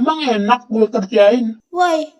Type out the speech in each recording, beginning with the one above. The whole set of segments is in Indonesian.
Emang enak gue kerjain. Woi,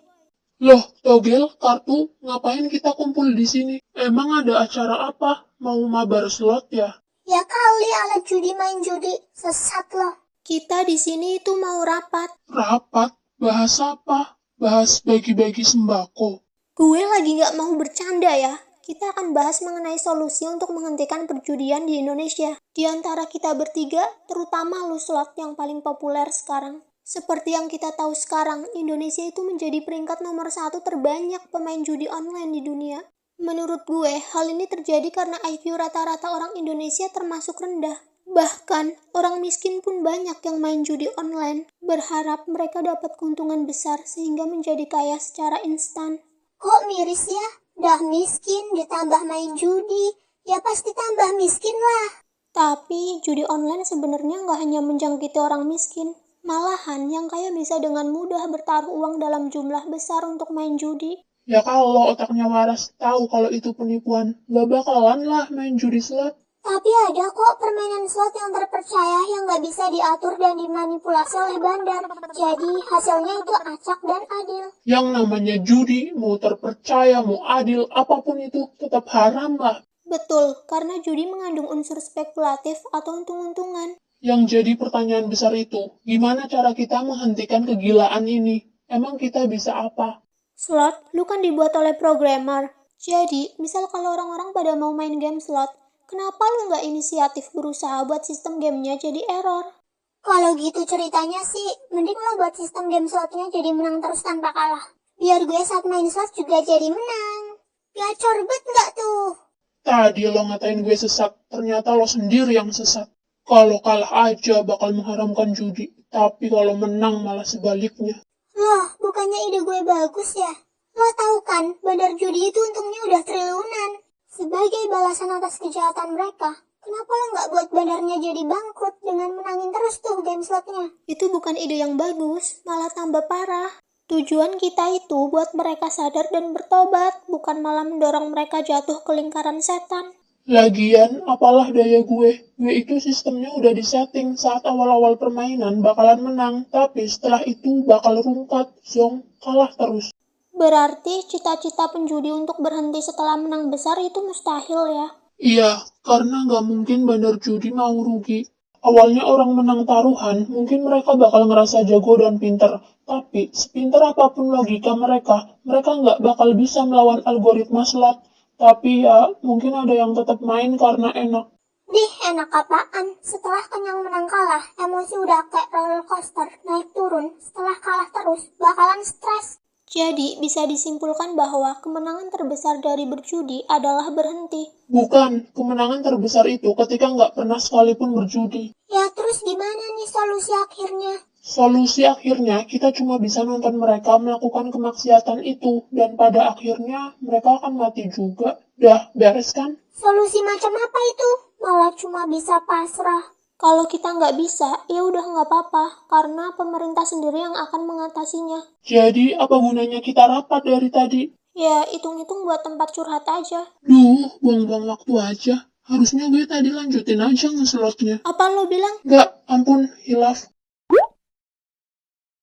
Loh, Togel, Kartu, ngapain kita kumpul di sini? Emang ada acara apa? Mau mabar slot ya? Ya kali alat judi main judi, sesat loh. kita di sini itu mau rapat. Rapat? Bahas apa? Bahas bagi-bagi sembako. Gue lagi nggak mau bercanda ya. Kita akan bahas mengenai solusi untuk menghentikan perjudian di Indonesia. Di antara kita bertiga, terutama lu slot yang paling populer sekarang. Seperti yang kita tahu sekarang, Indonesia itu menjadi peringkat nomor 1 terbanyak pemain judi online di dunia. Menurut gue, hal ini terjadi karena IQ rata-rata orang Indonesia termasuk rendah. Bahkan, orang miskin pun banyak yang main judi online, berharap mereka dapat keuntungan besar sehingga menjadi kaya secara instan. Kok miris ya? Dah miskin, ditambah main judi, ya pasti tambah miskin lah. Tapi, judi online sebenarnya nggak hanya menjangkiti orang miskin. Malahan, yang kaya bisa dengan mudah bertaruh uang dalam jumlah besar untuk main judi. Ya kalau otaknya waras tahu kalau itu penipuan, gak bakalan lah main judi slot. Tapi ada kok permainan slot yang terpercaya yang gak bisa diatur dan dimanipulasi oleh bandar. Jadi hasilnya itu acak dan adil. Yang namanya judi, mau terpercaya, mau adil, apapun itu tetap haram lah. Betul, karena judi mengandung unsur spekulatif atau untung-untungan. Yang jadi pertanyaan besar itu, gimana cara kita menghentikan kegilaan ini? Emang kita bisa apa? Slot, lu kan dibuat oleh programmer. Jadi, misal kalau orang-orang pada mau main game slot, kenapa lu nggak inisiatif berusaha buat sistem gamenya jadi error? Kalau gitu ceritanya sih, mending lo buat sistem game slotnya jadi menang terus tanpa kalah. Biar gue saat main slot juga jadi menang. Gacor bet nggak tuh? Tadi lo ngatain gue sesat, ternyata lo sendiri yang sesat. Kalau kalah aja bakal mengharamkan judi, tapi kalau menang malah sebaliknya. Loh, bukannya ide gue bagus ya? Lo tahu kan, bandar judi itu untungnya udah triliunan. Sebagai balasan atas kejahatan mereka, kenapa lo nggak buat bandarnya jadi bangkrut dengan menangin terus tuh game slotnya? Itu bukan ide yang bagus, malah tambah parah. Tujuan kita itu buat mereka sadar dan bertobat, bukan malah mendorong mereka jatuh ke lingkaran setan. Lagian, apalah daya gue? Gue itu sistemnya udah disetting saat awal-awal permainan bakalan menang, tapi setelah itu bakal rungkat, zong, kalah terus. Berarti cita-cita penjudi untuk berhenti setelah menang besar itu mustahil ya? Iya, karena nggak mungkin bandar judi mau rugi. Awalnya orang menang taruhan, mungkin mereka bakal ngerasa jago dan pinter. Tapi, sepinter apapun logika mereka nggak bakal bisa melawan algoritma slot. Tapi ya, mungkin ada yang tetap main karena enak. Dih, enak apaan? Setelah kenyang menang kalah, emosi udah kayak roller coaster, naik turun. Setelah kalah terus, bakalan stres. Jadi, bisa disimpulkan bahwa kemenangan terbesar dari berjudi adalah berhenti. Bukan, kemenangan terbesar itu ketika nggak pernah sekalipun berjudi. Ya terus gimana nih solusi akhirnya? Solusi akhirnya, kita cuma bisa nonton mereka melakukan kemaksiatan itu, dan pada akhirnya mereka akan mati juga. Dah, beres kan? Solusi macam apa itu? Malah cuma bisa pasrah. Kalau kita nggak bisa, ya udah nggak apa-apa, karena pemerintah sendiri yang akan mengatasinya. Jadi, apa gunanya kita rapat dari tadi? Ya, hitung-hitung buat tempat curhat aja. Duh, buang-buang waktu aja. Harusnya gue tadi lanjutin aja ngeslotnya. Apa lo bilang? Nggak, ampun, hilaf.